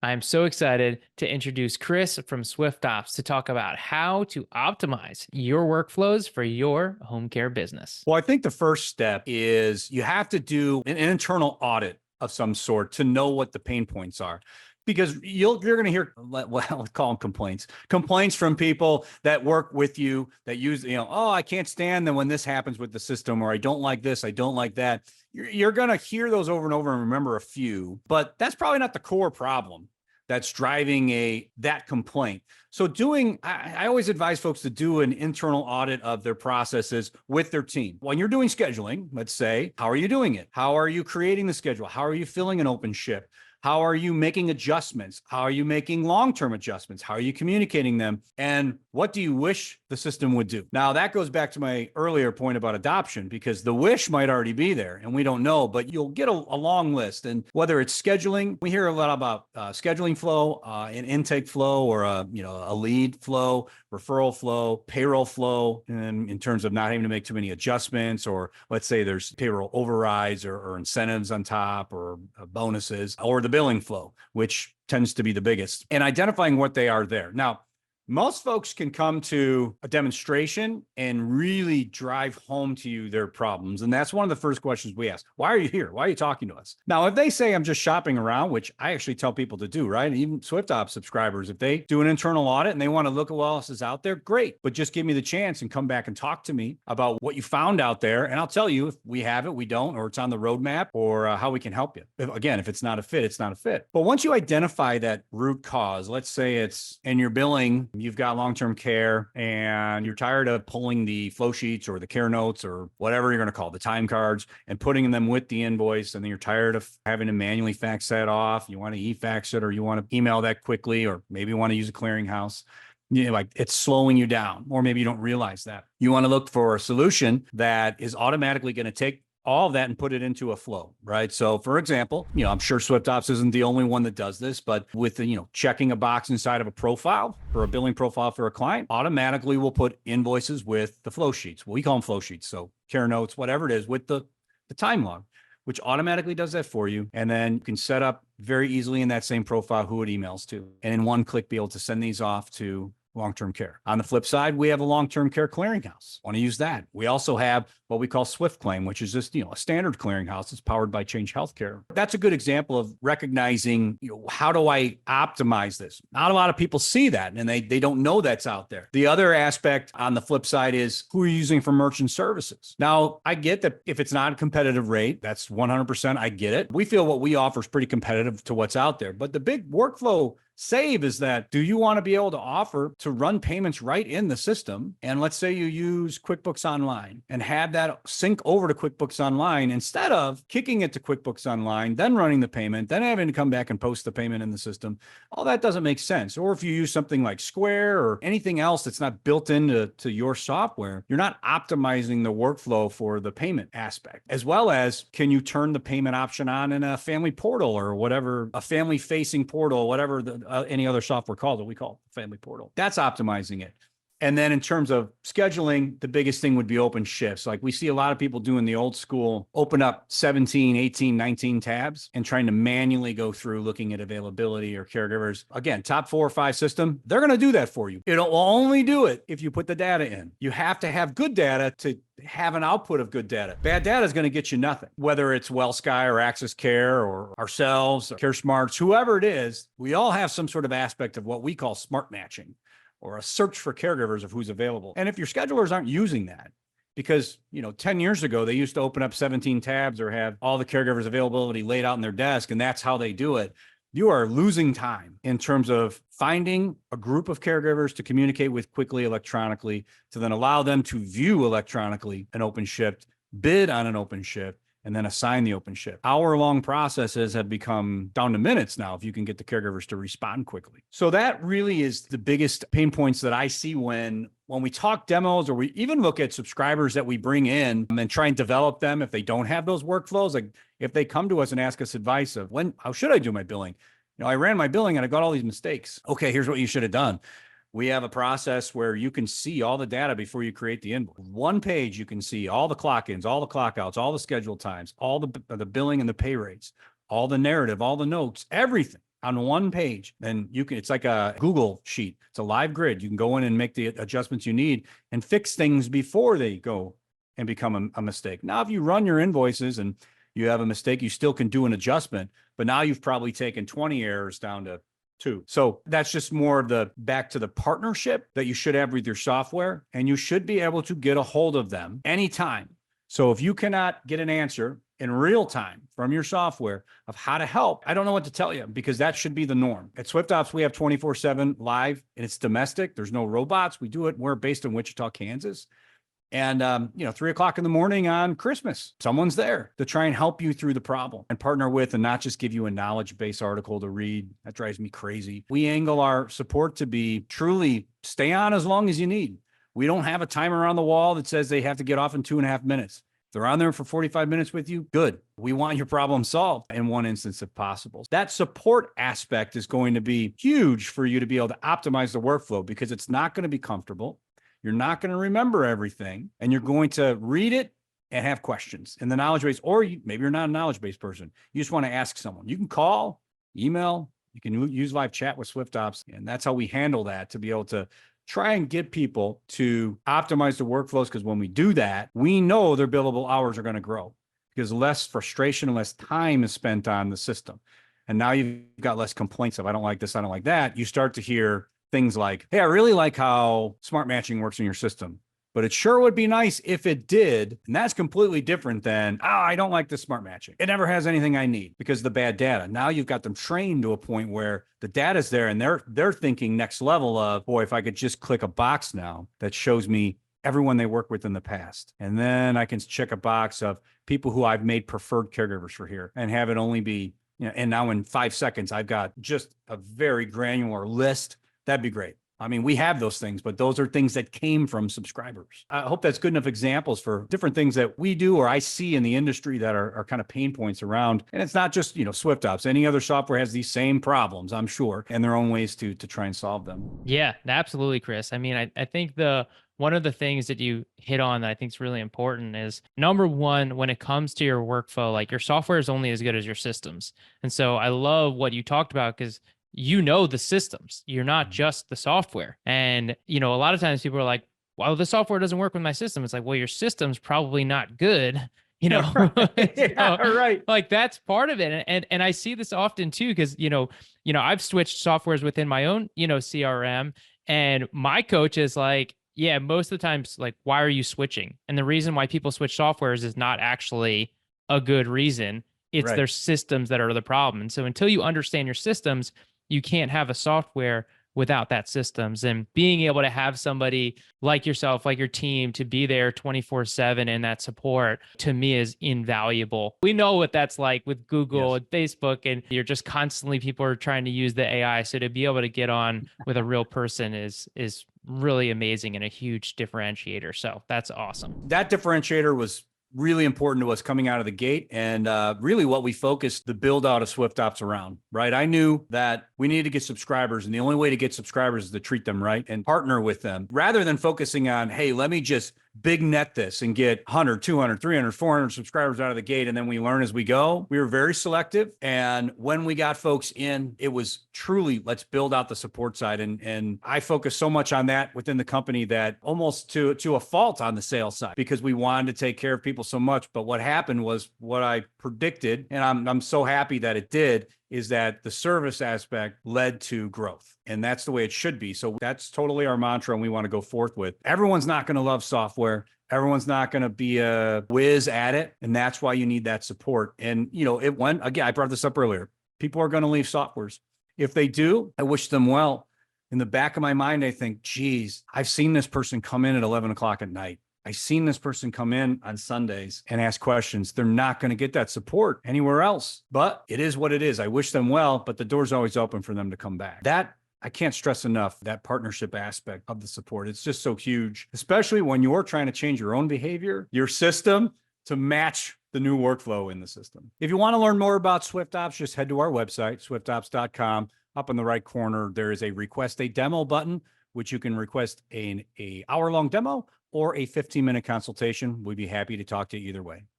I'm so excited to introduce Chris from SwyftOps to talk about how to optimize your workflows for your home care business. Well, I think the first step is you have to do an internal audit of some sort to know what the pain points are. Because you're going to hear, well, let's call them complaints from people that work with you that use, oh, I can't stand them when this happens with the system, or I don't like this, I don't like that. You're going to hear those over and over and remember a few, but that's probably not the core problem that's driving that complaint. So I always advise folks to do an internal audit of their processes with their team. When you're doing scheduling, let's say, how are you doing it? How are you creating the schedule? How are you filling an open shift? How are you making adjustments? How are you making long-term adjustments? How are you communicating them? And what do you wish the system would do? Now, that goes back to my earlier point about adoption, because the wish might already be there and we don't know, but you'll get a long list. And whether it's scheduling, we hear a lot about scheduling flow, an intake flow, or a lead flow, referral flow, payroll flow, and in terms of not having to make too many adjustments, or let's say there's payroll overrides or incentives on top, or bonuses, or the billing flow, which tends to be the biggest, and identifying what they are there. Now, most folks can come to a demonstration and really drive home to you their problems. And that's one of the first questions we ask. Why are you here? Why are you talking to us? Now, if they say I'm just shopping around, which I actually tell people to do, right? Even SwyftOps subscribers, if they do an internal audit and they want to look at what else is out there, great. But just give me the chance and come back and talk to me about what you found out there. And I'll tell you if we have it, we don't, or it's on the roadmap, or how we can help you. If it's not a fit, it's not a fit. But once you identify that root cause, let's say it's in your billing, you've got long-term care and you're tired of pulling the flow sheets or the care notes or whatever you're going to call it, the time cards, and putting them with the invoice. And then you're tired of having to manually fax that off. You want to e-fax it, or you want to email that quickly, or maybe you want to use a clearinghouse. Like it's slowing you down, or maybe you don't realize that. You want to look for a solution that is automatically going to take all of that and put it into a flow, right? So for example, I'm sure SwyftOps isn't the only one that does this, but with checking a box inside of a profile for a billing profile for a client, automatically will put invoices with the flow sheets. Well, we call them flow sheets. So care notes, whatever it is, with the time log, which automatically does that for you. And then you can set up very easily in that same profile who it emails to, and in one click be able to send these off to long-term care. On the flip side, we have a long-term care clearinghouse. Want to use that. We also have what we call SwiftClaim, which is just, a standard clearinghouse. It's powered by Change Healthcare. That's a good example of recognizing, how do I optimize this? Not a lot of people see that, and they don't know that's out there. The other aspect on the flip side is who are you using for merchant services? Now, I get that if it's not a competitive rate, that's 100%. I get it. We feel what we offer is pretty competitive to what's out there. But the big workflow save is that, do you want to be able to offer to run payments right in the system? And let's say you use QuickBooks Online and have that sync over to QuickBooks Online instead of kicking it to QuickBooks Online, then running the payment, then having to come back and post the payment in the system. All that doesn't make sense. Or if you use something like Square or anything else that's not built into your software, you're not optimizing the workflow for the payment aspect. As well as, can you turn the payment option on in a family portal or whatever, a family facing portal, whatever any other software calls it, we call it family portal. That's optimizing it. And then in terms of scheduling, the biggest thing would be open shifts. Like we see a lot of people doing the old school, open up 17, 18, 19 tabs and trying to manually go through looking at availability or caregivers. Again, top 4 or 5 system, they're going to do that for you. It'll only do it if you put the data in. You have to have good data to have an output of good data. Bad data is going to get you nothing. Whether it's WellSky or Access Care or ourselves, or CareSmarts, whoever it is, we all have some sort of aspect of what we call smart matching, or a search for caregivers of who's available. And if your schedulers aren't using that, because 10 years ago, they used to open up 17 tabs or have all the caregivers availability laid out in their desk, and that's how they do it, you are losing time in terms of finding a group of caregivers to communicate with quickly electronically, to then allow them to view electronically an open shift, bid on an open shift, and then assign the open shift. Hour-long processes have become down to minutes now if you can get the caregivers to respond quickly. So that really is the biggest pain points that I see when we talk demos, or we even look at subscribers that we bring in and try and develop them if they don't have those workflows. Like if they come to us and ask us advice of how should I do my billing? I ran my billing and I got all these mistakes. Okay, here's what you should have done. We have a process where you can see all the data before you create the invoice. One page, you can see all the clock ins, all the clock outs, all the schedule times, all the billing and the pay rates, all the narrative, all the notes, everything. on one page. And it's like a Google sheet. It's a live grid. You can go in and make the adjustments you need and fix things before they go and become a mistake. Now, if you run your invoices and you have a mistake, you still can do an adjustment, but now you've probably taken 20 errors down to 2. So that's just more of the back to the partnership that you should have with your software, and you should be able to get a hold of them anytime. So if you cannot get an answer in real time from your software of how to help, I don't know what to tell you, because that should be the norm. At SwyftOps, we have 24/7 live, and it's domestic. There's no robots. We do it. We're based in Wichita, Kansas. And, 3:00 in the morning on Christmas, someone's there to try and help you through the problem and partner with, and not just give you a knowledge-based article to read. That drives me crazy. We angle our support to be truly stay on as long as you need. We don't have a timer on the wall that says they have to get off in 2.5 minutes. If they're on there for 45 minutes with you, good. We want your problem solved in one instance if possible. That support aspect is going to be huge for you to be able to optimize the workflow, because it's not going to be comfortable. You're not going to remember everything, and you're going to read it and have questions in the knowledge base, or maybe you're not a knowledge base person. You just want to ask someone. You can call, email, you can use live chat with SwyftOps, and that's how we handle that, to be able to try and get people to optimize the workflows, because when we do that, we know their billable hours are going to grow, because less frustration and less time is spent on the system. And now you've got less complaints of, I don't like this, I don't like that. You start to hear things like, hey, I really like how smart matching works in your system, but it sure would be nice if it did. And that's completely different than, I don't like this smart matching. It never has anything I need because of the bad data. Now you've got them trained to a point where the data's there, and they're thinking next level of, boy, if I could just click a box now that shows me everyone they work with in the past. And then I can check a box of people who I've made preferred caregivers for here, and have it only be, and now in 5 seconds, I've got just a very granular list. That'd be great. I mean, we have those things, but those are things that came from subscribers. I hope that's good enough examples for different things that we do or I see in the industry that are kind of pain points around. And it's not just, SwyftOps. Any other software has these same problems, I'm sure, and their own ways to try and solve them. Yeah, absolutely, Chris. I mean, I think one of the things that you hit on that I think is really important is, number one, when it comes to your workflow, like, your software is only as good as your systems. And so I love what you talked about, because the systems, you're not just the software. And, a lot of times people are like, well, the software doesn't work with my system. It's like, well, your system's probably not good, Yeah, right. Like, that's part of it. And I see this often too, because, I've switched softwares within my own, CRM, and my coach is like, yeah, most of the times, like, why are you switching? And the reason why people switch softwares is not actually a good reason. It's their systems that are the problem. And so until you understand your systems, you can't have a software without that systems. And being able to have somebody like yourself, like your team, to be there 24/7 in that support, to me, is invaluable. We know what that's like with Google and Facebook, and you're just constantly, people are trying to use the AI. So to be able to get on with a real person is really amazing and a huge differentiator. So that's awesome. That differentiator was really important to us coming out of the gate, and really what we focused the build out of SwyftOps around, right? I knew that we needed to get subscribers, and the only way to get subscribers is to treat them right and partner with them, rather than focusing on, hey, let me just big net this and get 100, 200, 300, 400 subscribers out of the gate, and then we learn as we go. We were very selective. And when we got folks in, it was truly, let's build out the support side. And I focused so much on that within the company that almost to a fault on the sales side, because we wanted to take care of people so much. But what happened was what I predicted, and I'm so happy that it did, is that the service aspect led to growth. And that's the way it should be. So that's totally our mantra, and we want to go forth with. Everyone's not going to love software. Everyone's not going to be a whiz at it. And that's why you need that support. And, it went, again, I brought this up earlier. People are going to leave softwares. If they do, I wish them well. In the back of my mind, I think, geez, I've seen this person come in at 11 o'clock at night. I've seen this person come in on Sundays and ask questions. They're not going to get that support anywhere else, but it is what it is. I wish them well, but the door's always open for them to come back. That, I can't stress enough, that partnership aspect of the support. It's just so huge, especially when you're trying to change your own behavior, your system, to match the new workflow in the system. If you want to learn more about SwyftOps, just head to our website, SwyftOps.com. Up in the right corner, there is a request a demo button, which you can request an hour-long demo or a 15-minute consultation. We'd be happy to talk to you either way.